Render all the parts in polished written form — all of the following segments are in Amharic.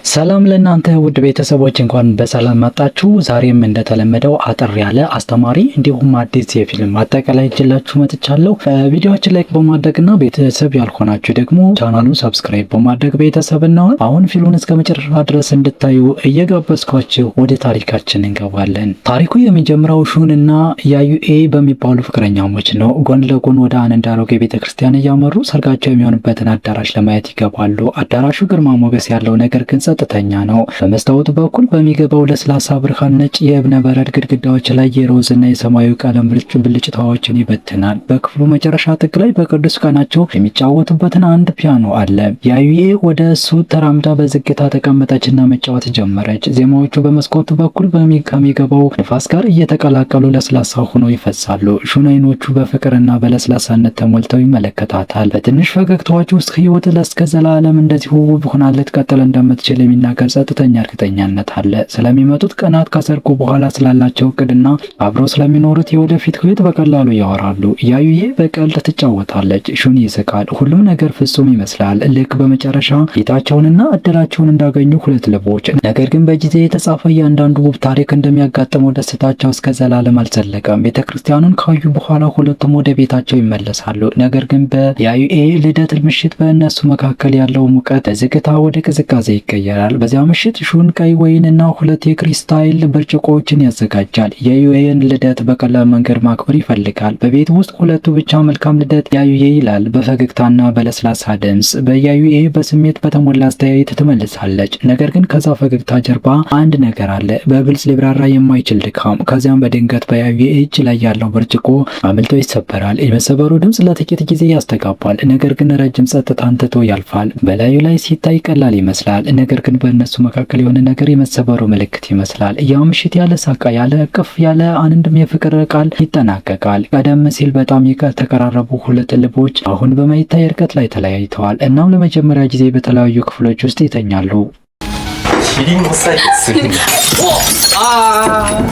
ሰላም ለእናንተ ውድ ቤተሰቦች እንኳን በሰላም መጣችሁ። ዛሬም እንደተለመደው አጠር ያለ አስተማሪ እንዲሁም አዲስ የፊልም አጠቃላይ ይዤላችሁ መጥቻለሁ። ቪዲዮዎችን ላይክ በማድረግና ቤተሰብ ያልሆናችሁ ደግሞ ቻናሉን ሰብስክራይብ በማድረግ ቤተሰብ እናውን። አሁን ፊልሙን እስከ መጨረሻ ድረስ እንድታዩ እየጋበዝኳችሁ ወደ ታሪካችን እንገባለን። ታሪኩ የሚጀምረው ሹን እና ያዩኤ በሚባሉ ፍቅረኛሞች ነው። ጎን ለጎን ወደ አንድ አሮጌ ቤተክርስቲያን እያመሩ ሰርጋቸው የሚሆንበትን አዳራሽ ለማየት ይገባሉ። አዳራሹ ግርማ ሞገስ ያለው ነገር ግን ጸጥተኛ ነው። በመስታወቱ በኩል በሚገባው ለስላሳ ብርሃን ነጭ የእብነ በረድ ግድግዳዎች ላይ የሮዝ እና የሰማያዊ ቀለም ብልጭታዎችን ይበትናል። በክፍሉ መጨረሻ ጥግ ላይ በቅዱስ ቀናቸው የሚጫወቱበትን አንድ ፒያኖ አለ። ያዩኤ ወደ እሱ ተራምዳ በዝግታ ተቀመጠችና መጫወት ጀመረች። ዜማዎቹ በመስኮቱ በኩል ከሚገባው ንፋስ ጋር እየተቀላቀሉ ለስላሳ ሆነው ይፈሳሉ። ሹን አይኖቹ በፍቅርና በለስላሳነት ተሞልተው ይመለከታታል። በትንሽ ፈገግታዎች ውስጥ ህይወት ለእስከ ዘላለም እንደዚሁ ውብ ሆና ልትቀጥል እንደምትችል የሚናገር ጸጥተኛ እርግጠኛነት አለ። ስለሚመጡት ቀናት ከሰርጉ በኋላ ስላላቸው እቅድና አብረው ስለሚኖሩት የወደፊት ህይወት በቀላሉ ያወራሉ። ያዩዬ በቀልድ ትጫወታለች። ሹን ይስቃል። ሁሉም ነገር ፍጹም ይመስላል። ልክ በመጨረሻ ጌታቸውንና እድላቸውን እንዳገኙ ሁለት ልቦች። ነገር ግን በጊዜ የተጻፈ እያንዳንዱ ውብ ታሪክ እንደሚያጋጥመው ደስታቸው እስከ ዘላለም አልዘለቀም። ቤተክርስቲያኑን ካዩ በኋላ ሁለቱም ወደ ቤታቸው ይመለሳሉ። ነገር ግን በያዩኤ ልደት ምሽት በእነሱ መካከል ያለው ሙቀት በዝግታ ወደ ቅዝቃዜ ይቀየራል። በዚያ ምሽት ሹን ቀይ ወይን እና ሁለት የክሪስታል ብርጭቆዎችን ያዘጋጃል። የዩኤን ልደት በቀላል መንገድ ማክበር ይፈልጋል። በቤት ውስጥ ሁለቱ ብቻ መልካም ልደት ያዩኤ ይላል በፈገግታና በለስላሳ ድምፅ። በያዩኤ በስሜት በተሞላ አስተያየት ትመልሳለች። ነገር ግን ከዛ ፈገግታ ጀርባ አንድ ነገር አለ፣ በግልጽ ሊብራራ የማይችል ድካም። ከዚያም በድንገት በያዩኤ እጅ ላይ ያለው ብርጭቆ አምልጦ ይሰበራል። የመሰበሩ ድምፅ ለጥቂት ጊዜ ያስተጋባል፣ ነገር ግን ረጅም ጸጥታን ትቶ ያልፋል። በላዩ ላይ ሲታይ ቀላል ይመስላል፣ ነገር ግን በእነሱ መካከል የሆነ ነገር የመሰበሩ ምልክት ይመስላል። ያ ምሽት ያለ ሳቃ፣ ያለ እቅፍ፣ ያለ አንድም የፍቅር ቃል ይጠናቀቃል። ቀደም ሲል በጣም የተቀራረቡ ሁለት ልቦች አሁን በማይታይ ርቀት ላይ ተለያይተዋል። እናም ለመጀመሪያ ጊዜ በተለያዩ ክፍሎች ውስጥ ይተኛሉ።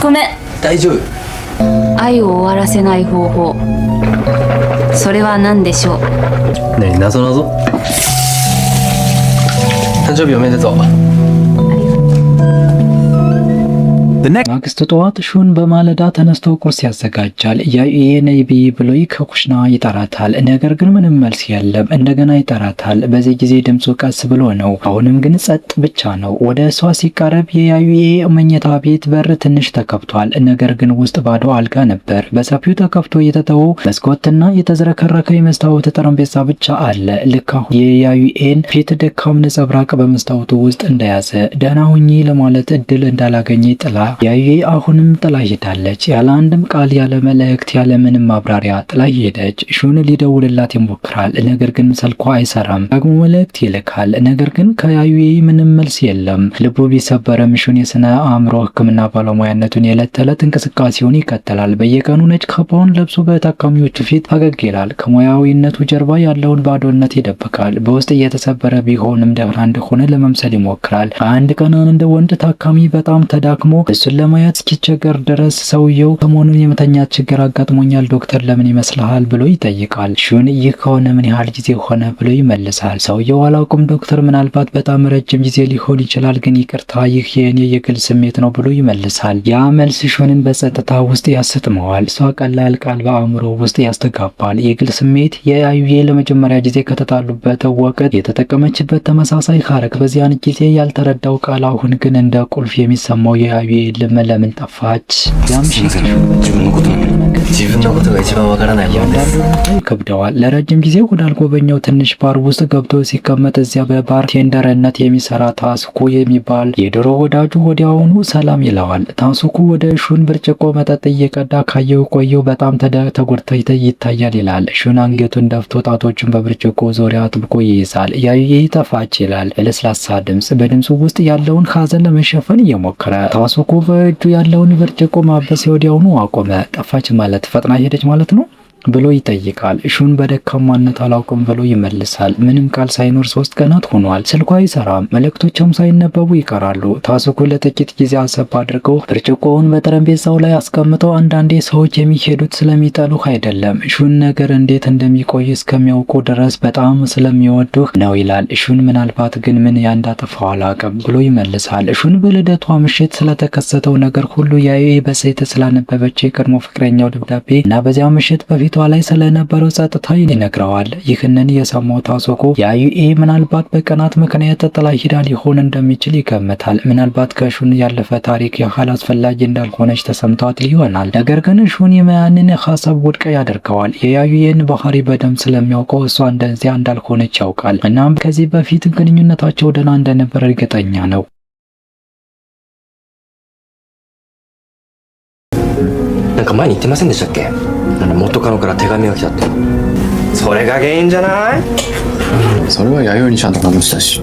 ごめん。大丈夫。愛を終わらせない方法。それは何でしょう。何謎誕生日おめでとう。 ማግስት ጠዋት ሹን በማለዳ ተነስቶ ቁርስ ያዘጋጃል። ያዩኤ ነይ ብይ ብሎ ከኩሽና ይጠራታል። ነገር ግን ምንም መልስ የለም። እንደገና ይጠራታል። በዚህ ጊዜ ድምፁ ቀስ ብሎ ነው። አሁንም ግን ጸጥ ብቻ ነው። ወደ እሷ ሲቃረብ የያዩኤ መኝታ ቤት በር ትንሽ ተከፍቷል። ነገር ግን ውስጥ ባዶ አልጋ ነበር። በሰፊው ተከፍቶ የተተወው መስኮትና የተዝረከረከ የመስታወት ጠረጴዛ ብቻ አለ። ልክ አሁን የያዩኤን ፊት ደካም ነጸብራቅ በመስታወቱ ውስጥ እንደያዘ ደህና ሁኚ ለማለት እድል እንዳላገኘ ጥላ ያዩኤ አሁንም ጥላ ሄዳለች። ያለ አንድም ቃል፣ ያለ መልእክት፣ ያለ ምንም ማብራሪያ ጥላ ሄደች። ሹን ሊደውልላት ይሞክራል፣ ነገር ግን ስልኳ አይሰራም። ደግሞ መልእክት ይልካል፣ ነገር ግን ከያዩኤ ምንም መልስ የለም። ልቡ ቢሰበረም ሹን የስነ አእምሮ ሕክምና ባለሙያነቱን የዕለት ተዕለት እንቅስቃሴውን ይቀጥላል። በየቀኑ ነጭ ካባውን ለብሶ በታካሚዎቹ ፊት ፈገግ ይላል። ከሙያዊነቱ ጀርባ ያለውን ባዶነት ይደብቃል። በውስጥ እየተሰበረ ቢሆንም ደህና እንደሆነ ለመምሰል ይሞክራል። አንድ ቀን እንደ ወንድ ታካሚ በጣም ተዳክሞ እሱን ለማየት እስኪቸገር ድረስ ሰውየው ሰሞኑን የመተኛት ችግር አጋጥሞኛል ዶክተር ለምን ይመስልሃል ብሎ ይጠይቃል። ሹን ይህ ከሆነ ምን ያህል ጊዜ ሆነ ብሎ ይመልሳል። ሰውየው አላውቅም ዶክተር፣ ምናልባት በጣም ረጅም ጊዜ ሊሆን ይችላል፣ ግን ይቅርታ ይህ የኔ የግል ስሜት ነው ብሎ ይመልሳል። ያ መልስ ሹንን በጸጥታ ውስጥ ያሰጥመዋል። እሷ ቀላል ቃል በአእምሮ ውስጥ ያስተጋባል። የግል ስሜት የያዩኤ ለመጀመሪያ ጊዜ ከተጣሉበት ወቅት የተጠቀመችበት ተመሳሳይ ሐረግ። በዚያን ጊዜ ያልተረዳው ቃል አሁን ግን እንደ ቁልፍ የሚሰማው የያዩኤ ለምን ጠፋች? ከብደዋል። ለረጅም ጊዜ ወዳልጎበኘው ትንሽ ባር ውስጥ ገብቶ ሲቀመጥ እዚያ በባር ቴንደርነት የሚሰራ ታሱኩ የሚባል የድሮ ወዳጁ ወዲያውኑ ሰላም ይለዋል። ታሱኩ ወደ ሹን ብርጭቆ መጠጥ እየቀዳ ካየው ቆየው በጣም ተጎድቶ ይታያል ይላል። ሹን አንገቱን ደፍቶ ጣቶቹን በብርጭቆ ዙሪያ አጥብቆ ይይዛል። ያዩኤ ጠፋች ይላል በለስላሳ ድምፅ። በድምፁ ውስጥ ያለውን ሐዘን ለመሸፈን እየሞከረ ታሱኩ በእጁ ያለውን ብርጭቆ ማበስ ወዲያውኑ አቆመ። ጠፋች ማለት ፈጥና ሄደች ማለት ነው። ብሎ ይጠይቃል። ሹን በደካማነት አላውቅም ብሎ ይመልሳል። ምንም ቃል ሳይኖር 3 ቀናት ሆኗል። ስልኩ አይሰራም። መልእክቶችም ሳይነበቡ ይቀራሉ። ታሱኩ ለጥቂት ጊዜ አሰብ አድርገው ብርጭቆውን በጠረጴዛው ላይ አስቀምጠው አንዳንዴ ሰዎች የሚሄዱት ስለሚጠሉህ አይደለም ሹን ነገር እንዴት እንደሚቆይ እስከሚያውቁ ድረስ በጣም ስለሚወዱህ ነው ይላል። ሹን ምናልባት ግን ምን ያንዳጠፋው አላውቅም ብሎ ይመልሳል። ሹን በልደቷ ምሽት ስለተከሰተው ነገር ሁሉ ያዩኤ በሴት ስላነበበች የቀድሞ ፍቅረኛው ደብዳቤ እና በዚያ ምሽት በፊቷ ላይ ስለነበረው ጸጥታ ይነግረዋል። ይህንን የሰማው ታሱኩ ያዩኤ ምናልባት በቀናት ምክንያት ጥላ ሂዳ ሊሆን እንደሚችል ይገምታል። ምናልባት ከሹን ያለፈ ታሪክ ያህል አስፈላጊ እንዳልሆነች ተሰምቷት ይሆናል። ነገር ግን ሹን ያንን ሀሳብ ውድቅ ያደርገዋል። የያዩኤን ባህሪ በደንብ ስለሚያውቀው እሷ እንደዚያ እንዳልሆነች ያውቃል። እናም ከዚህ በፊት ግንኙነታቸው ደህና እንደነበር እርግጠኛ ነው። なんか前に言ってませんでしたっけ？元カノから手紙が来たって。それが原因じゃない？それは弥生にちゃんと話したし。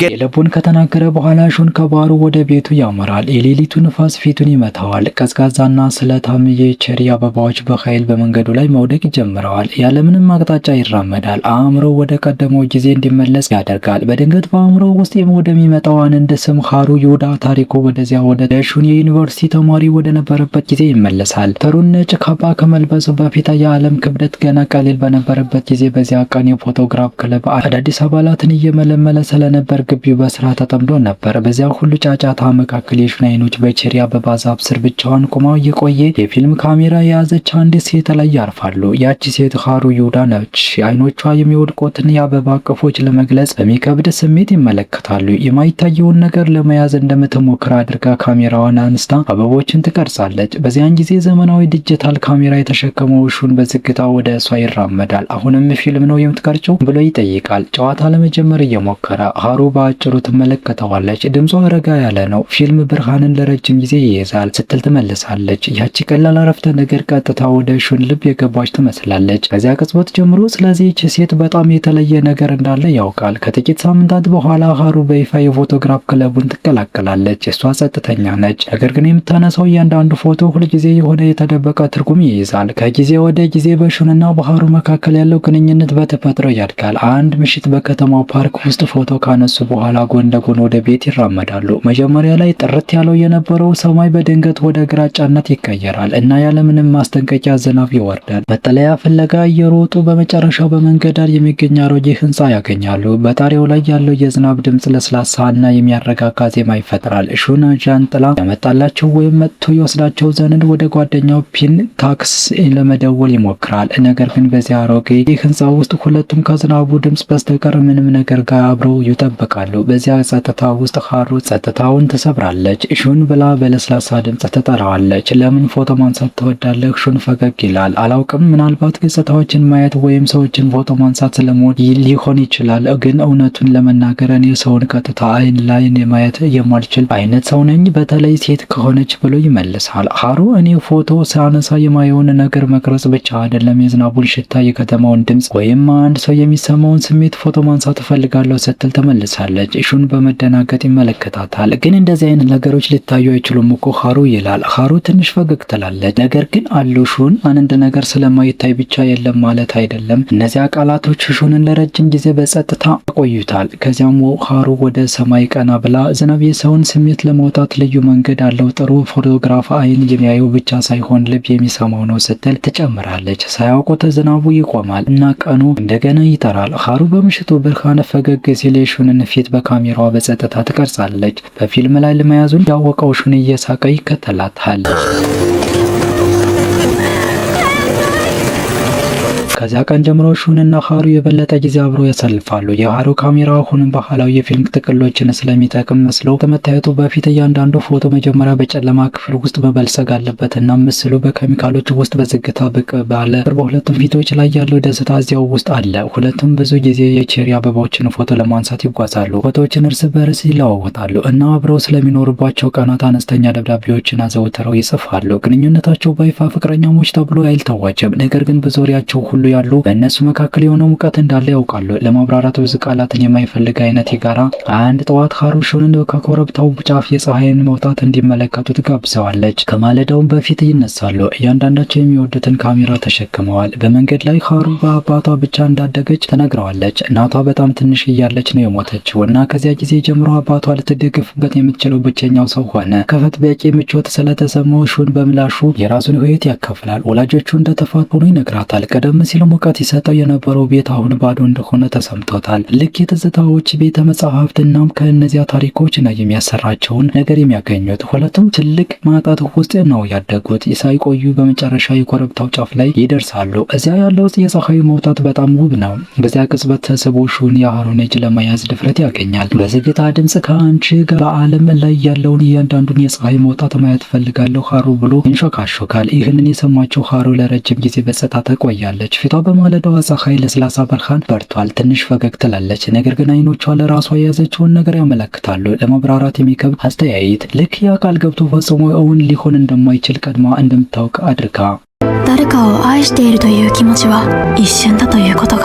የልቡን ከተናገረ በኋላ ሹን ከባሩ ወደ ቤቱ ያመራል። የሌሊቱ ንፋስ ፊቱን ይመታዋል። ቀዝቃዛና ስለታም የቼሪ አበባዎች በኃይል በመንገዱ ላይ መውደቅ ጀምረዋል። ያለምንም አቅጣጫ ይራመዳል። አእምሮ ወደ ቀደመው ጊዜ እንዲመለስ ያደርጋል። በድንገት በአእምሮ ውስጥ ወደሚመጣው አንድ ስም ሃሩ ይሁዳ ታሪኩ ወደዚያ ወደ ሹን የዩኒቨርሲቲ ተማሪ ወደ ነበረበት ጊዜ ይመለሳል። ተሩን ነጭ ካባ ከመልበሱ በፊት የዓለም ክብደት ገና ቀሊል በነበረበት ጊዜ በዚያ ቀን የፎቶግራፍ ክለብ አዳዲስ አባላትን እየመለመለ ስለነበር ግቢው በስራ ተጠምዶ ነበር። በዚያ ሁሉ ጫጫታ መካከል የሹን አይኖች በቼሪ አበባ ዛፍ ስር ብቻዋን ቆማ የቆየ የፊልም ካሜራ የያዘች አንዲት ሴት ላይ ያርፋሉ። ያቺ ሴት ሃሩ ይሁዳ ነች። አይኖቿ የሚወድቁትን የአበባ ቅፎች ለመግለጽ በሚከብድ ስሜት ይመለከታሉ። የማይታየውን ነገር ለመያዝ እንደምትሞክር አድርጋ ካሜራዋን አንስታ አበቦችን ትቀርጻለች። በዚያን ጊዜ ዘመናዊ ዲጂታል ካሜራ የተሸከመው ሹን በዝግታ ወደ እሷ ይራመዳል። አሁንም ፊልም ነው የምትቀርጨው ብሎ ይጠይቃል። ጨዋታ ለመጀመር እየሞከረ ሃሩ በአጭሩ ትመለከተዋለች። ድምጿ ረጋ ያለ ነው። ፊልም ብርሃንን ለረጅም ጊዜ ይይዛል ስትል ትመልሳለች። ያቺ ቀላል አረፍተ ነገር ቀጥታ ወደ ሹን ልብ የገባች ትመስላለች። ከዚያ ቅጽበት ጀምሮ ስለዚህች ሴት በጣም የተለየ ነገር እንዳለ ያውቃል። ከጥቂት ሳምንታት በኋላ ሃሩ በይፋ የፎቶግራፍ ክለቡን ትቀላቀላለች። እሷ ጸጥተኛ ነች፣ ነገር ግን የምታነሳው እያንዳንዱ ፎቶ ሁልጊዜ የሆነ የተደበቀ ትርጉም ይይዛል። ከጊዜ ወደ ጊዜ በሹንና በሃሩ መካከል ያለው ግንኙነት በተፈጥሮ ያድጋል። አንድ ምሽት በከተማው ፓርክ ውስጥ ፎቶ ካነሱ በኋላ ጎን ለጎን ወደ ቤት ይራመዳሉ። መጀመሪያ ላይ ጥርት ያለው የነበረው ሰማይ በድንገት ወደ ግራጫነት ይቀየራል እና ያለምንም ማስጠንቀቂያ ዝናብ ይወርዳል። መጠለያ ፍለጋ እየሮጡ በመጨረሻው በመንገድ ዳር የሚገኝ አሮጌ ህንጻ ያገኛሉ። በጣሪያው ላይ ያለው የዝናብ ድምጽ ለስላሳ እና የሚያረጋጋ ዜማ ይፈጥራል። ሹን ጃንጥላ ያመጣላቸው ወይም መጥቶ ይወስዳቸው ዘንድ ወደ ጓደኛው ፒን ታክስ ለመደወል ይሞክራል። ነገር ግን በዚያ አሮጌ ህንጻ ውስጥ ሁለቱም ከዝናቡ ድምጽ በስተቀር ምንም ነገር ጋር አብረው ይጠብቃሉ። በዚያ ጸጥታ ውስጥ ሃሩ ጸጥታውን ትሰብራለች። ሹን ብላ በለስላሳ ድምጽ ትጠራዋለች። ለምን ፎቶ ማንሳት ትወዳለህ? ሹን ፈገግ ይላል። አላውቅም፣ ምናልባት ገጽታዎችን ማየት ወይም ሰዎችን ፎቶ ማንሳት ስለምወድ ሊሆን ይችላል። ግን እውነቱን ለመናገር እኔ ሰውን ቀጥታ አይን ላይን ማየት የማልችል አይነት ሰው ነኝ፣ በተለይ ሴት ከሆነች ብሎ ይመልሳል። ሃሩ እኔ ፎቶ ሳነሳ የማየውን ነገር መቅረጽ ብቻ አይደለም፣ የዝናቡን ሽታ፣ የከተማውን ድምጽ ወይም አንድ ሰው የሚሰማውን ስሜት ፎቶ ማንሳት እፈልጋለሁ ስትል ተመልሳለች። ሹን በመደናገጥ ይመለከታታል። ግን እንደዚህ አይነት ነገሮች ሊታዩ አይችሉም እኮ ሃሩ ይላል። ሃሩ ትንሽ ፈገግ ትላለች። ነገር ግን አሉ ሹን አንድ ነገር ስለማይታይ ብቻ የለም ማለት አይደለም። እነዚያ ቃላቶች ሹንን ለረጅም ጊዜ በጸጥታ ያቆዩታል። ከዚያም ሃሩ ወደ ሰማይ ቀና ብላ ዝናብ የሰውን ስሜት ለማውጣት ልዩ መንገድ አለው፣ ጥሩ ፎቶግራፍ አይን የሚያየው ብቻ ሳይሆን ልብ የሚሰማው ነው ስትል ትጨምራለች። ሳያውቁት ዝናቡ ይቆማል እና ቀኑ እንደገና ይጠራል። ሃሩ በምሽቱ ብርሃን ፈገግ ሲል የሹንን ፊት በካሜራዋ በጸጥታ ትቀርጻለች። በፊልም ላይ ለመያዙን ያወቀው ሹን እየሳቀ ይከተላታል። ከዚያ ቀን ጀምሮ ሹንና ሃሩ የበለጠ ጊዜ አብሮ ያሳልፋሉ። የሃሩ ካሜራ አሁንም ባህላዊ የፊልም ጥቅሎችን ስለሚጠቅም መስሎ ከመታየቱ በፊት እያንዳንዱ ፎቶ መጀመሪያ በጨለማ ክፍል ውስጥ መበልጸግ አለበት እና ምስሉ በኬሚካሎች ውስጥ በዝግታ ብቅ ባለ በሁለቱም ፊቶች ላይ ያለው ደስታ እዚያው ውስጥ አለ። ሁለቱም ብዙ ጊዜ የቼሪ አበባዎችን ፎቶ ለማንሳት ይጓዛሉ። ፎቶዎችን እርስ በርስ ይለዋወጣሉ እና አብረው ስለሚኖርባቸው ቀናት አነስተኛ ደብዳቤዎችን አዘውትረው ይጽፋሉ። ግንኙነታቸው በይፋ ፍቅረኛሞች ተብሎ አይታወጅም፣ ነገር ግን በዙሪያቸው ሁሉ ያሉ በእነሱ መካከል የሆነ ሙቀት እንዳለ ያውቃሉ። ለማብራራት ብዙ ቃላትን የማይፈልግ አይነት የጋራ አንድ ጠዋት ሀሩ ሹንን ከኮረብታው ጫፍ የፀሐይን መውጣት እንዲመለከቱት ጋብዘዋለች። ከማለዳውም በፊት ይነሳሉ። እያንዳንዳቸው የሚወዱትን ካሜራ ተሸክመዋል። በመንገድ ላይ ሀሩ በአባቷ ብቻ እንዳደገች ተነግረዋለች። እናቷ በጣም ትንሽ እያለች ነው የሞተችው እና ከዚያ ጊዜ ጀምሮ አባቷ ልትደግፍበት የምትችለው ብቸኛው ሰው ሆነ። ከፈት በቂ ምቾት ስለተሰማው ሹን በምላሹ የራሱን ህይወት ያካፍላል። ወላጆቹ እንደተፋቱ ሆኖ ይነግራታል። ቀደም ሲል ሙቀት ይሰጠው የነበረው ቤት አሁን ባዶ እንደሆነ ተሰምቶታል። ልክ የትዝታዎች ቤተ መጻሕፍት እናም ከእነዚያ ታሪኮች ነው የሚያሰራቸውን ነገር የሚያገኙት። ሁለቱም ትልቅ ማጣት ውስጥ ነው ያደጉት። ሳይቆዩ በመጨረሻ የኮረብታው ጫፍ ላይ ይደርሳሉ። እዚያ ያለው የፀሐይ መውጣት በጣም ውብ ነው። በዚያ ቅጽበት ተስቦ ሹን የሀሩን እጅ ለመያዝ ድፍረት ያገኛል። በዝግታ ድምጽ ከአንቺ ጋር በዓለም ላይ ያለውን እያንዳንዱን የፀሐይ መውጣት ማየት ፈልጋለሁ ሀሩ ብሎ ይንሾካሾካል። ይህንን የሰማችው ሀሩ ለረጅም ጊዜ በጸጥታ ትቆያለች። ፊቷ በማለዳው ፀሐይ ለስላሳ ብርሃን በርቷል። ትንሽ ፈገግ ትላለች። ነገር ግን አይኖቿ ለራሷ የያዘችውን ነገር ያመለክታሉ። ለመብራራት የሚከብድ አስተያየት። ልክ ያ ቃል ገብቶ ፈጽሞ እውን ሊሆን እንደማይችል ቀድማ እንደምታውቅ አድርጋ 誰かを愛しているという気持ちは一瞬だということが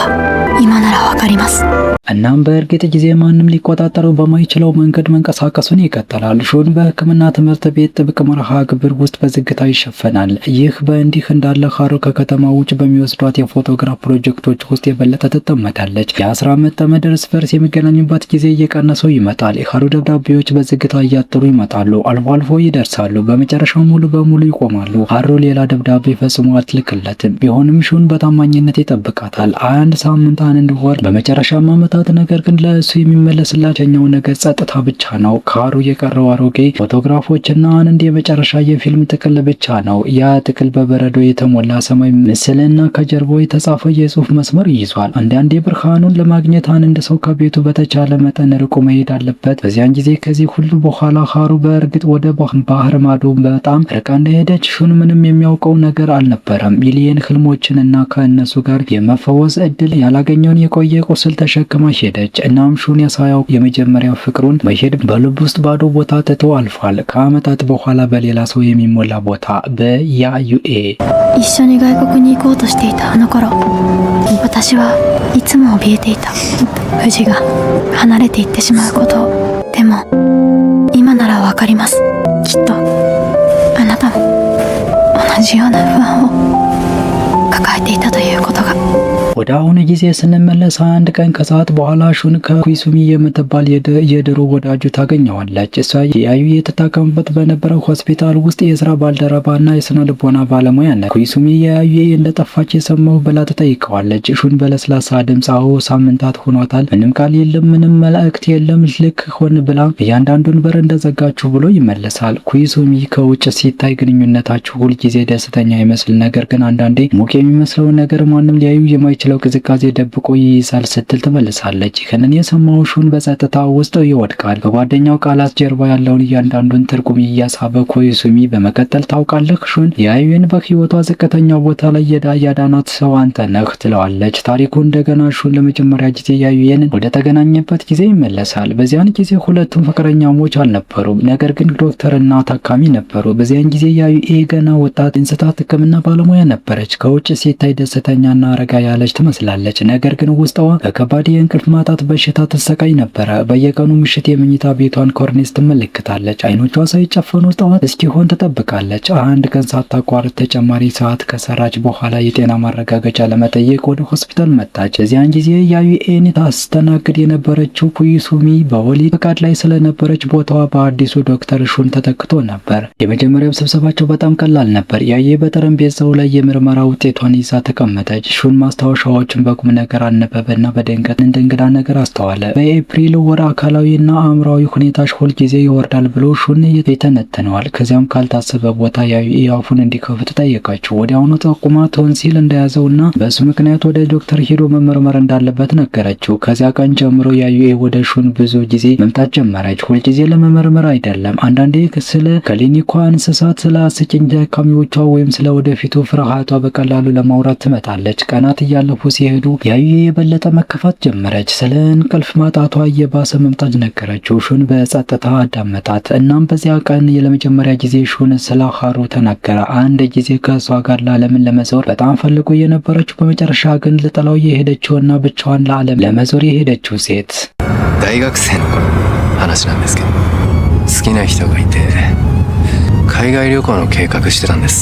今ならわかります。 እናም በእርግጥ ጊዜ ማንም ሊቆጣጠረው በማይችለው መንገድ መንቀሳቀሱን ይቀጥላል። ሹን በሕክምና ትምህርት ቤት ጥብቅ መርሃ ግብር ውስጥ በዝግታ ይሸፈናል። ይህ በእንዲህ እንዳለ ሀሩ ከከተማ ውጭ በሚወስዷት የፎቶግራፍ ፕሮጀክቶች ውስጥ የበለጠ ትጠመዳለች። የ10 ዓመት ተመድ እርስ በርስ የሚገናኙበት ጊዜ እየቀነሰው ይመጣል። የሀሩ ደብዳቤዎች በዝግታ እያጠሩ ይመጣሉ። አልፎ አልፎ ይደርሳሉ። በመጨረሻው ሙሉ በሙሉ ይቆማሉ። ሀሩ ሌላ ደብዳቤ ፈጽሞ አትልክለትም። ቢሆንም ሹን በታማኝነት ይጠብቃታል። አንድ ሳምንት፣ አንድ ወር፣ በመጨረሻም ዓመታት። ነገር ግን ለእሱ የሚመለስላቸው ነገር ጸጥታ ብቻ ነው። ከሀሩ የቀረው አሮጌ ፎቶግራፎችና አንድ የመጨረሻ የፊልም ጥቅል ብቻ ነው። ያ ጥቅል በበረዶ የተሞላ ሰማይ ምስልና ከጀርባው የተጻፈ የጽሑፍ መስመር ይዟል። አንዳንዴ ብርሃኑን ለማግኘት አንድ ሰው ከቤቱ በተቻለ መጠን ርቆ መሄድ አለበት። በዚያን ጊዜ ከዚህ ሁሉ በኋላ ሀሩ በእርግጥ ወደ ባህር ማዶ በጣም ርቃ እንደሄደች ሹን ምንም የሚያውቀው ነገር አልነበረም። ሚሊየን ህልሞችንና ከእነሱ ጋር የመፈወስ እድል ያላገኘውን የቆየ ቁስል ተሸክማ ሄደች። እናም ሹን ያሳያው የመጀመሪያው ፍቅሩን መሄድ በልብ ውስጥ ባዶ ቦታ ትቶ አልፏል። ከዓመታት በኋላ በሌላ ሰው የሚሞላ ቦታ በያዩኤ 一緒に外国に行こうとしていたあの頃、私はいつも怯えていた。富士が離れていってしまうことを。でも今ならわかります。きっとあなたも同じような不安を抱えていたということが。 ወደ አሁኑ ጊዜ ስንመለስ አንድ ቀን ከሰዓት በኋላ ሹን ከኩይሱሚ የምትባል የድሮ ወዳጁ ታገኘዋለች። እሷ ያዩ የተታከመበት በነበረው ሆስፒታል ውስጥ የስራ ባልደረባና የስነ ልቦና ባለሙያ ነች። ኩይሱሚ ያዩ እንደጠፋች የሰማው ብላ ትጠይቀዋለች። ሹን በለስላሳ ድምፅ አዎ ሳምንታት ሆኗታል፣ ምንም ቃል የለም፣ ምንም መልእክት የለም፣ ልክ ሆን ብላ እያንዳንዱን በር እንደዘጋችሁ ብሎ ይመለሳል። ኩይሱሚ ከውጭ ሲታይ ግንኙነታችሁ ሁልጊዜ ደስተኛ ይመስል፣ ነገር ግን አንዳንዴ ሙቅ የሚመስለው ነገር ማንም ሊያዩ የማይችለው ቅዝቃዜ ደብቆ ይይዛል ስትል ትመልሳለች። ይህንን የሰማው ሹን በጸጥታ ውስጥ ይወድቃል። በጓደኛው ቃላት ጀርባ ያለውን እያንዳንዱን ትርጉም እያሳበ ኮይሱሚ በመቀጠል ታውቃለህ ሹን ያዩን በህይወቷ ዝቅተኛ ቦታ ላይ ያዳናት ሰው አንተ ነህ ትለዋለች። ታሪኩ እንደገና ሹን ለመጀመሪያ ጊዜ ያዩን ወደ ተገናኘበት ጊዜ ይመለሳል። በዚያን ጊዜ ሁለቱም ፍቅረኛሞች አልነበሩም፣ ነገር ግን ዶክተርና ታካሚ ነበሩ። በዚያን ጊዜ ያዩኤ ገና ወጣት እንስሳት ህክምና ባለሙያ ነበረች። ከውጭ ሲታይ ደስተኛና ረጋ ያለች ትመስላለች፣ ነገር ግን ውስጧ በከባድ የእንቅልፍ ማጣት በሽታ ትሰቃይ ነበረ። በየቀኑ ምሽት የመኝታ ቤቷን ኮርኒስ ትመለከታለች። አይኖቿ ሳይጨፈኑ ጠዋት እስኪሆን ትጠብቃለች። አንድ ቀን ሳታቋርጥ ተጨማሪ ሰዓት ከሰራች በኋላ የጤና ማረጋገጫ ለመጠየቅ ወደ ሆስፒታል መጣች። እዚያን ጊዜ ያዩኤን ታስተናግድ የነበረችው ኩይሱሚ በወሊድ ፈቃድ ላይ ስለነበረች ቦታዋ በአዲሱ ዶክተር ሹን ተተክቶ ነበር። የመጀመሪያው ስብሰባቸው በጣም ቀላል ነበር። ያየ በጠረጴዛው ላይ የምርመራ ውጤቷን ይዛ ተቀመጠች። ሹን ማስታወሻዎችን በቁም ነገር አነበበና በድንገት እንደ እንግዳ ነገር አስተዋለ። በኤፕሪል ወር አካላዊና አእምሯዊ ሁኔታሽ ሁልጊዜ ይወርዳል ብሎ ሹን ይተነትነዋል። ከዚያም ካልታሰበ ቦታ ያዩኤ አፉን እንዲከፍት ጠየቀችው። ወዲያውኑ ጠቁማ ቶንሲል እንደያዘውና በሱ ምክንያት ወደ ዶክተር ሄዶ መመርመር እንዳለበት ነገረችው። ከዚያ ቀን ጀምሮ ያዩኤ ወደ ሹን ብዙ ጊዜ መምጣት ጀመረች። ሁልጊዜ ለመመርመር አይደለም፣ አንዳንዴ ስለ ክሊኒኳ እንስሳት፣ ስለ አስቂኝ ታካሚዎቿ ወይም ስለ ወደፊቱ ፍርሃቷ በቀላሉ ለማውራት ትመጣለች። ቀናት እያለፉ እያለፉ ሲሄዱ ያዩዬ የበለጠ መከፋት ጀመረች። ስለ እንቅልፍ ማጣቷ እየባሰ መምጣት ነገረችው። ሹን በጸጥታ አዳመጣት። እናም በዚያ ቀን ለመጀመሪያ ጊዜ ሹን ስለ ሀሩ ተናገረ። አንድ ጊዜ ከእሷ ጋር ለዓለምን ለመዞር በጣም ፈልጎ የነበረችው በመጨረሻ ግን ልጠላው የሄደችውና ብቻዋን ለዓለም ለመዞር የሄደችው ሴት 大学生の頃の話なんですけど、好きな人がいて海外旅行の計画してたんです。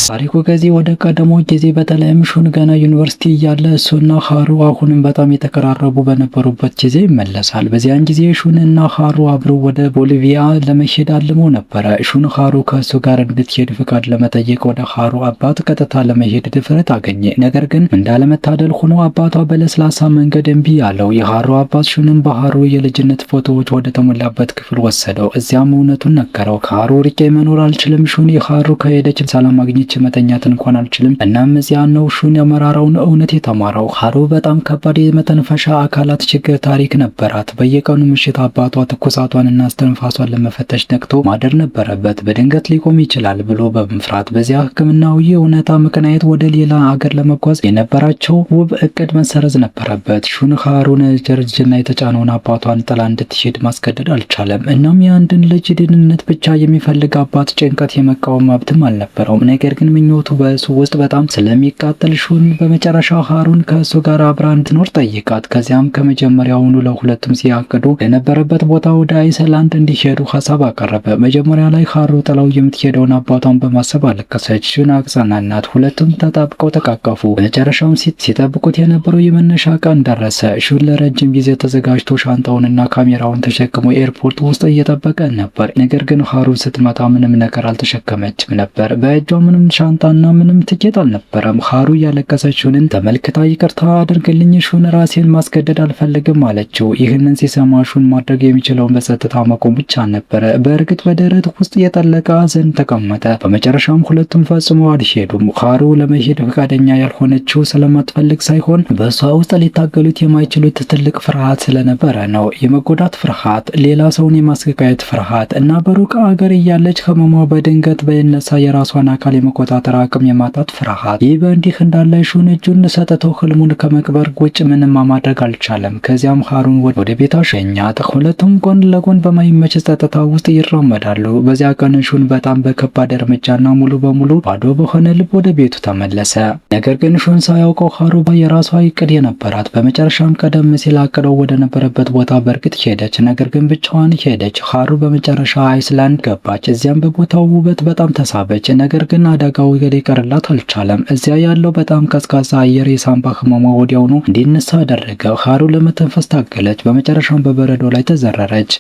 ታሪኩ ከዚህ ወደ ቀደሞ ጊዜ በተለይም ሹን ገና ዩኒቨርሲቲ እያለ እሱና ሀሩ አሁንም በጣም የተቀራረቡ በነበሩበት ጊዜ ይመለሳል። በዚያን ጊዜ ሹን እና ሀሩ አብረው ወደ ቦሊቪያ ለመሄድ አልመው ነበረ። ሹን ሀሩ ከእሱ ጋር እንድትሄድ ፍቃድ ለመጠየቅ ወደ ሀሩ አባት ቀጥታ ለመሄድ ድፍረት አገኘ። ነገር ግን እንዳለመታደል ሆኖ አባቷ በለስላሳ መንገድ እምቢ አለው። የሀሩ አባት ሹንን በሀሩ የልጅነት ፎቶዎች ወደ ተሞላበት ክፍል ወሰደው። እዚያም እውነቱን ነገረው። ከሀሩ ርቄ መኖር አልችልም። ሹን የሀሩ ከሄደች ሰላም ማግኘት መተኛትን እንኳን አልችልም። እናም እዚያ ነው ሹን የመራራውን እውነት የተማረው። ሀሩ በጣም ከባድ የመተንፈሻ አካላት ችግር ታሪክ ነበራት። በየቀኑ ምሽት አባቷ ትኩሳቷንና እስትንፋሷን ለመፈተሽ ነቅቶ ማደር ነበረበት። በድንገት ሊቆም ይችላል ብሎ በመፍራት በዚያ ሕክምናዊ እውነታ ምክንያት ወደ ሌላ አገር ለመጓዝ የነበራቸው ውብ እቅድ መሰረዝ ነበረበት። ሹን ሀሩን ጀርጅና የተጫነውን አባቷን ጥላ እንድትሄድ ማስገደድ አልቻለም። እናም የአንድን ልጅ ድህንነት ብቻ የሚፈልግ አባት ጭንቀት የመቃወም መብትም አልነበረውም። ነገር ግን ምኞቱ በእሱ ውስጥ በጣም ስለሚቃጠል ሹን በመጨረሻ ሀሩን ከእሱ ጋር አብራ እንድትኖር ጠይቃት። ከዚያም ከመጀመሪያውኑ ለሁለቱም ሲያቅዱ የነበረበት ቦታ ወደ አይስላንድ እንዲሄዱ ሀሳብ አቀረበ። መጀመሪያ ላይ ሀሩ ጥላው የምትሄደውን አባቷን በማሰብ አለቀሰች። ሹን አጽናናት። ሁለቱም ተጣብቀው ተቃቀፉ። በመጨረሻም ሲጠብቁት የነበረው የመነሻ ቀን ደረሰ። ሹን ለረጅም ጊዜ ተዘጋጅቶ ሻንጣውንና ካሜራውን ተሸክሞ ኤርፖርት ውስጥ እየጠበቀ ነበር። ነገር ግን ሀሩ ስትመጣ ምንም ነገር አልተሸከመችም ነበር። በእጇ ምንም ሻንጣና ምንም ትኬት አልነበረም። ሀሩ ያለቀሰች ሹንን ተመልክታ ይቅርታ አድርግልኝ ሹን፣ ራሴን ማስገደድ አልፈልግም አለችው። ይህንን ሲሰማ ሹን ማድረግ የሚችለውን በጸጥታ መቆም ብቻ ነበረ። በእርግጥ በደረት ውስጥ የጠለቀ ሐዘን ተቀመጠ። በመጨረሻም ሁለቱም ፈጽመው አልሄዱም። ሀሩ ለመሄድ ፈቃደኛ ያልሆነችው ስለማትፈልግ ሳይሆን በእሷ ውስጥ ሊታገሉት የማይችሉት ትልቅ ፍርሃት ስለነበረ ነው። የመጎዳት ፍርሃት፣ ሌላ ሰውን የማስቀየት ፍርሃት እና በሩቅ አገር እያለች ህመሟ በድንገት በየነሳ የራሷን አካል የመቆጣጠር አቅም የማጣት ፍርሃት። ይህ በእንዲህ እንዳለ ሹን እጁን ሰጥቶ ህልሙን ከመቅበር ውጭ ምንም ማድረግ አልቻለም። ከዚያም ሀሩን ወደ ቤቷ ሸኛት። ሁለቱም ጎን ለጎን በማይመች ጸጥታ ውስጥ ይራመዳሉ። በዚያ ቀን ሹን በጣም በከባድ እርምጃና ሙሉ በሙሉ ባዶ በሆነ ልብ ወደ ቤቱ ተመለሰ። ነገር ግን ሹን ሳያውቀው ሀሩ የራሷ እቅድ የነበራት። በመጨረሻም ቀደም ሲል አቅደው ወደ ነበረበት ቦታ በእርግጥ ሄደች። ነገር ግን ብቻዋን ሄደች። ሀሩ በመጨረሻ አይስላንድ ገባች። እዚያም በቦታው ውበት በጣም ተሳበች። ነገር ግን አደጋው ሊቀርላት አልቻለም። እዚያ ያለው በጣም ቀዝቃዛ አየር የሳምባ ህመሟ ወዲያውኑ እንዲነሳ አደረገ። ሀሩ ለመተንፈስ ታገለች። በመጨረሻም በበረዶ ላይ ተዘረረች።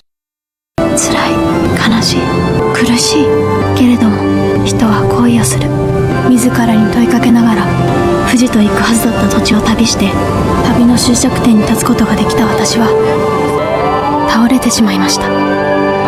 辛い、悲しい、苦しいけれども人は恋をする。自らに問いかけながら富士と行くはずだった土地を旅して旅の終着点に立つことができた私は倒れてしまいました。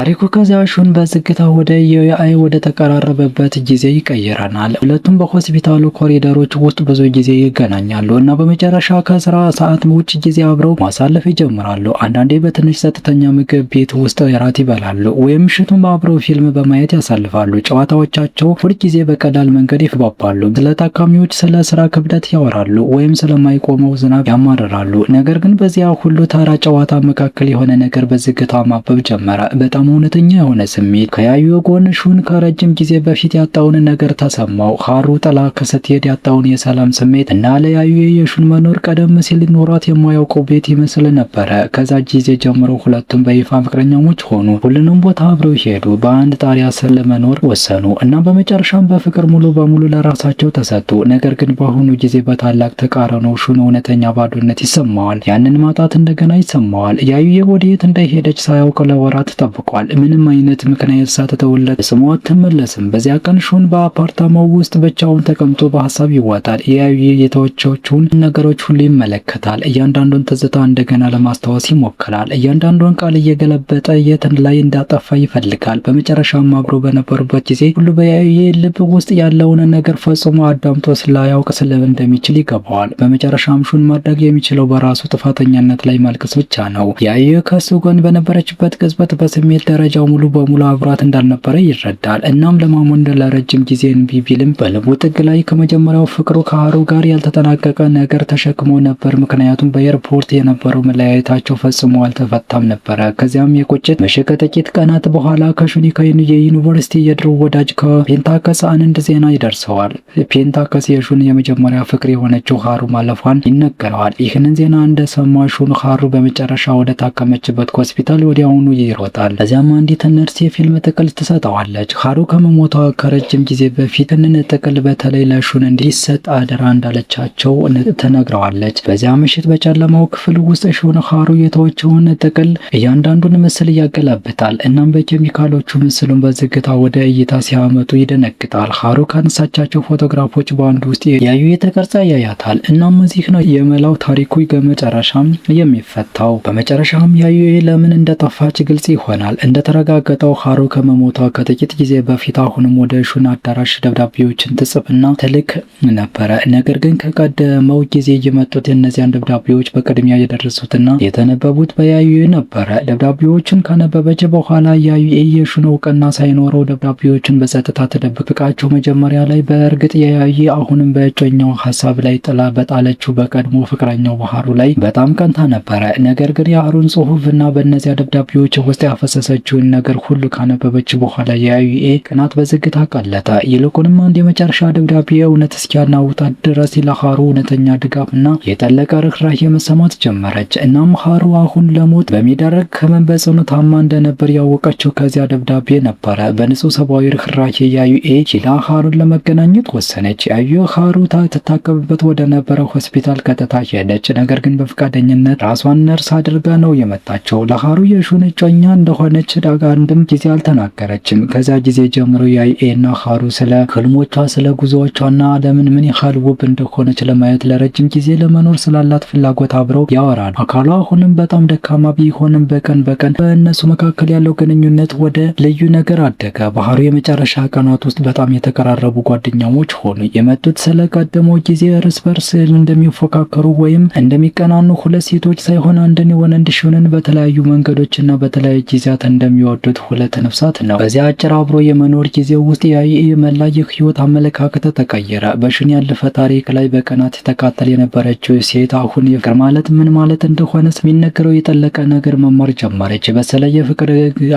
ታሪኩ ከዚያ ሹን በዝግታ ወደ ዩኤአይ ወደ ተቀራረበበት ጊዜ ይቀየረናል። ሁለቱም በሆስፒታሉ ኮሪደሮች ውስጥ ብዙ ጊዜ ይገናኛሉ እና በመጨረሻ ከስራ ሰዓት ውጭ ጊዜ አብረው ማሳለፍ ይጀምራሉ። አንዳንዴ በትንሽ ጸጥተኛ ምግብ ቤት ውስጥ እራት ይበላሉ ወይም ምሽቱን አብረው ፊልም በማየት ያሳልፋሉ። ጨዋታዎቻቸው ሁልጊዜ በቀላል መንገድ ይግባባሉ። ስለ ታካሚዎች፣ ስለ ስራ ክብደት ያወራሉ ወይም ስለማይቆመው ዝናብ ያማርራሉ። ነገር ግን በዚያ ሁሉ ተራ ጨዋታ መካከል የሆነ ነገር በዝግታ ማበብ ጀመረ። በጣም እውነተኛ የሆነ ስሜት። ከያዩ ጎን ሹን ከረጅም ጊዜ በፊት ያጣውን ነገር ተሰማው። ሀሩ ጥላ ስትሄድ ያጣውን የሰላም ስሜት እና ለያዩ የሹን መኖር ቀደም ሲል ኖሯት የማያውቀው ቤት ይመስል ነበረ። ከዛ ጊዜ ጀምሮ ሁለቱም በይፋ ፍቅረኛሞች ሆኑ። ሁሉንም ቦታ አብረው ሄዱ። በአንድ ጣሪያ ስር ለመኖር ወሰኑ እና በመጨረሻም በፍቅር ሙሉ በሙሉ ለራሳቸው ተሰጡ። ነገር ግን በአሁኑ ጊዜ በታላቅ ተቃርኖ ሹን እውነተኛ ባዶነት ይሰማዋል። ያንን ማጣት እንደገና ይሰማዋል። ያዩ ወዴት እንደሄደች ሳያውቅ ለወራት ተጠብቋል። ምንም አይነት ምክንያት ሳትተውለት ስሟ አትመለስም። በዚያ ቀን ሹን በአፓርታማው ውስጥ ብቻውን ተቀምጦ በሀሳብ ይዋጣል። ያዩ የተወቸውን ነገሮች ሁሉ ይመለከታል። እያንዳንዱን ትዝታ እንደገና ለማስታወስ ይሞክራል። እያንዳንዱን ቃል እየገለበጠ የት ላይ እንዳጠፋ ይፈልጋል። በመጨረሻም አብሮ በነበሩበት ጊዜ ሁሉ በያዩ ልብ ውስጥ ያለውን ነገር ፈጽሞ አዳምጦ ስላያውቅ እንደሚችል ይገባዋል። በመጨረሻም ሹን ማድረግ የሚችለው በራሱ ጥፋተኛነት ላይ ማልቀስ ብቻ ነው። ያዩ ከሱ ጎን በነበረችበት ቅጽበት በስሜት ደረጃው ሙሉ በሙሉ አብሯት እንዳልነበረ ይረዳል። እናም ለማመን ለረጅም ጊዜ እምቢ ቢልም በልቡ ጥግ ላይ ከመጀመሪያው ፍቅሩ ከሀሩ ጋር ያልተጠናቀቀ ነገር ተሸክሞ ነበር። ምክንያቱም በኤርፖርት የነበረው መለያየታቸው ፈጽሞ አልተፈታም ነበረ። ከዚያም የቁጭት ምሽት ከጥቂት ቀናት በኋላ ከሹኒካ የዩኒቨርሲቲ የድሮ ወዳጅ ከፔንታከስ አንድ ዜና ይደርሰዋል። ፔንታከስ የሹን የመጀመሪያ ፍቅር የሆነችው ሀሩ ማለፏን ይነገረዋል። ይህንን ዜና እንደሰማ ሹን ሀሩ በመጨረሻ ወደ ታከመችበት ሆስፒታል ወዲያውኑ ይሮጣል። ከዚያም አንዲት ነርስ የፊልም ጥቅል ትሰጠዋለች። ሀሩ ከመሞቷ ከረጅም ጊዜ በፊት ይህንን ጥቅል በተለይ ለሹን እንዲሰጥ አደራ እንዳለቻቸው ትነግረዋለች። በዚያ ምሽት በጨለማው ክፍል ውስጥ ሹን ሀሩ የተወችውን ጥቅል እያንዳንዱን ምስል ያገላብጣል። እናም በኬሚካሎቹ ምስሉን በዝግታ ወደ እይታ ሲያመጡ ይደነግጣል። ሀሩ ካነሳቻቸው ፎቶግራፎች በአንዱ ውስጥ ያዩ የተቀርጻ ያያታል። እናም እዚህ ነው የመላው ታሪኩ በመጨረሻም የሚፈታው። በመጨረሻም ያዩ ለምን እንደጠፋች ግልጽ ይሆናል። እንደተረጋገጠው ሀሩ ከመሞቷ ከጥቂት ጊዜ በፊት አሁንም ወደ ሹን አዳራሽ ደብዳቤዎችን ትጽፍና ትልክ ነበረ። ነገር ግን ከቀደመው ጊዜ የመጡት የእነዚያን ደብዳቤዎች በቅድሚያ የደረሱትና የተነበቡት በያዩ ነበረ። ደብዳቤዎችን ከነበበች በኋላ ያዩ የሹን እውቅና ሳይኖረው ደብዳቤዎችን በጸጥታ ተደብቃቸው መጀመሪያ ላይ በእርግጥ የያዩ አሁንም በእጮኛው ሀሳብ ላይ ጥላ በጣለችው በቀድሞ ፍቅረኛው ባህሩ ላይ በጣም ቀንታ ነበረ። ነገር ግን የሀሩን ጽሑፍና በእነዚያ ደብዳቤዎች ውስጥ ያፈሰሰችውን ነገር ሁሉ ካነበበች በኋላ የያዩ ቅናት በዝግታ ቀለጠ። ይልቁንም አንድ የመጨረሻ ደብዳቤ እውነት እስኪያናውጣት ድረስ ለሀሩ እውነተኛ ድጋፍና የጠለቀ ርኅራኄ መሰማት ጀመረች። እናም ሀሩ አሁን ለሞት በሚደረግ ህመም በጽኑ ታማ እንደነበር ያወቀችው ከዚያ ደብዳቤ ነበረ። በንጹህ ሰብአዊ ርኅራኄ ያዩ ችላ ሀሩን ለመገናኘት ወሰነች። ያዩ ሀሩ ትታከምበት ወደ ነበረ ሆስፒታል ቀጥታ ሄደች። ነገር ግን በፈቃደኝነት ራሷን ነርስ አድርጋ ነው የመጣቸው። ለሀሩ የሹን እጮኛ እንደሆነች አንድም ጊዜ አልተናገረችም። ከዚያ ጊዜ ጀምሮ ያዩና ሀሩ ስለ ህልሞቿ፣ ስለ ጉዞዎቿና ዓለምን ምን ያህል ውብ እንደሆነች ለማየት ለረጅም ጊዜ ለመኖር ስላላት ፍላጎት አብረው ያወራሉ። አካሏ አሁንም በጣም ደካማ ቢሆንም በቀን በቀን በእነሱ መካከል ያለው ግንኙነት ወደ ልዩ ነገር አደገ። በሀሩ የመጨረሻ ቀናት ውስጥ በጣም የተቀራረቡ ጓደኛሞች ሆኑ። የመጡት ስለ ቀደመው ጊዜ እርስ በርስ እንደሚፎካከሩ ወይም እንደሚቀናኑ ሁለት ሴቶች ሳይሆን አንድን ወንድ ሹንን በተለያዩ መንገዶችና በተለያዩ ጊዜያት እንደሚወዱት ሁለት ነፍሳት ነው። በዚያ አጭር አብሮ የመኖር ጊዜ ውስጥ የመላ የህይወት አመለካከት ተቀየረ። በሹን ያለፈ ታሪክ ላይ በቀናት የተቃጠል የነበረችው ሴት አሁን ፍቅር ማለት ምን ማለት እንደሆነ የሚነገረው የጠለቀ ነገር መማር ጀመረች። በተለይ የፍቅር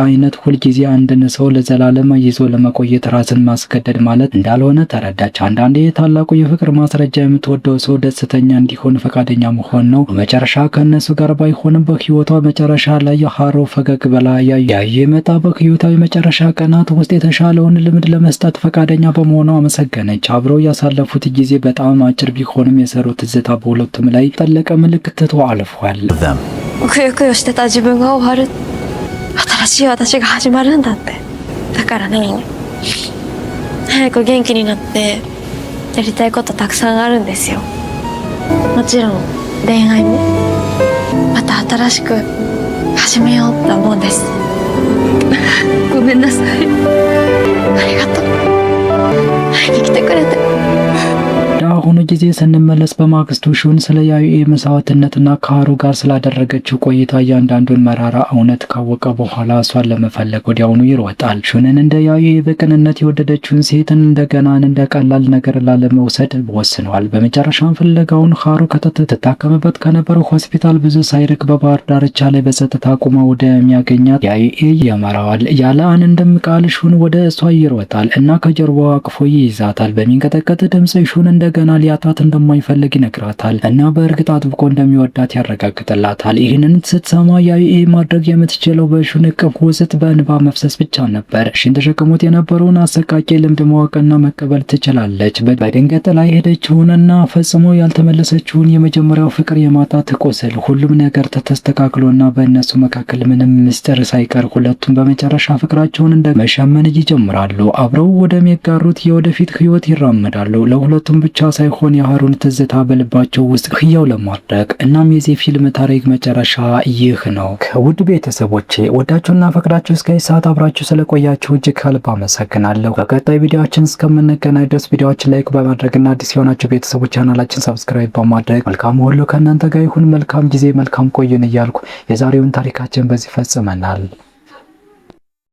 አይነት ሁልጊዜ አንድን ሰው ለዘላለም ይዞ ለመቆየት ራስን ማስገደድ ማለት እንዳልሆነ ተረዳች። አንዳንዴ ታላቁ የፍቅር ማስረጃ የምትወደው ሰው ደስተኛ እንዲሆን ፈቃደኛ መሆን ነው። በመጨረሻ ከነሱ ጋር ባይሆንም በህይወቷ መጨረሻ ላይ ሀሩ ፈገግ ብላ ያዩ መጣ። በህይወቷ የመጨረሻ ቀናት ውስጥ የተሻለውን ልምድ ለመስጠት ፈቃደኛ በመሆኗ አመሰገነች። አብረው ያሳለፉት ጊዜ በጣም አጭር ቢሆንም የሰሩት ትዝታ በሁለቱም ላይ ጠለቀ ምልክት ትቶ አልፏል።くよくよしてた自分が終わる、新しい私が始まるんだって。だからね、早く元気になってやりたいことたくさんあるんですよ。もちろん恋愛もまた新しく始めようって思うんです。ごめんなさい。ありがとう。会いに来てくれて。አሁኑ ጊዜ ስንመለስ በማግስቱ ሹን ስለ ያዩኤ መስዋዕትነትና ከሀሩ ጋር ስላደረገችው ቆይታ እያንዳንዱን መራራ እውነት ካወቀ በኋላ እሷን ለመፈለግ ወዲያውኑ ይሮጣል። ሹንን እንደ ያዩኤ በቅንነት የወደደችውን ሴትን እንደገና እንደ ቀላል ነገር ላለመውሰድ ወስነዋል። በመጨረሻም ፍለጋውን ሀሩ ትታከምበት ከነበረው ሆስፒታል ብዙ ሳይርቅ በባህር ዳርቻ ላይ በጸጥታ ቁማ ወደሚያገኛት ያዩኤ ያመራዋል። ያለ አንድም ቃል ሹን ወደ እሷ ይሮጣል እና ከጀርባዋ አቅፎ ይይዛታል። በሚንቀጠቀጥ ድምፅ ሹን እንደገና ሊያጣት እንደማይፈልግ ይነግራታል እና በእርግጥ አጥብቆ እንደሚወዳት ያረጋግጥላታል። ይህንን ስትሰማ ያዩኤ ማድረግ የምትችለው በሹን እቅፍ ውስጥ በእንባ መፍሰስ ብቻ ነበር። ሹን ተሸክሞት የነበረውን አሰቃቂ ልምድ ማወቅና መቀበል ትችላለች። በድንገት ላይ ሄደችውንና ፈጽሞ ያልተመለሰችውን የመጀመሪያው ፍቅር የማጣት ቁስል፣ ሁሉም ነገር ተስተካክሎና በእነሱ መካከል ምንም ምስጢር ሳይቀር ሁለቱም በመጨረሻ ፍቅራቸውን እንደ መሸመን ይጀምራሉ። አብረው ወደሚጋሩት የወደፊት ህይወት ይራመዳሉ። ለሁለቱም ብቻ ሳይሆን የሀሩን ትዝታ በልባቸው ውስጥ ህያው ለማድረግ። እናም የዚህ ፊልም ታሪክ መጨረሻ ይህ ነው። ከውድ ቤተሰቦቼ ወዳችሁና ፈቅዳችሁ እስከ ሰዓት አብራችሁ ስለቆያችሁ እጅግ ከልብ አመሰግናለሁ። በቀጣይ ቪዲዮአችን እስከምንገናኝ ድረስ ቪዲዮአችን ላይክ በማድረግና አዲስ የሆናችሁ ቤተሰቦች ቻናላችን ሰብስክራይብ በማድረግ መልካም ሁሉ ከእናንተ ጋር ይሁን። መልካም ጊዜ፣ መልካም ቆዩን እያልኩ የዛሬውን ታሪካችን በዚህ ፈጽመናል።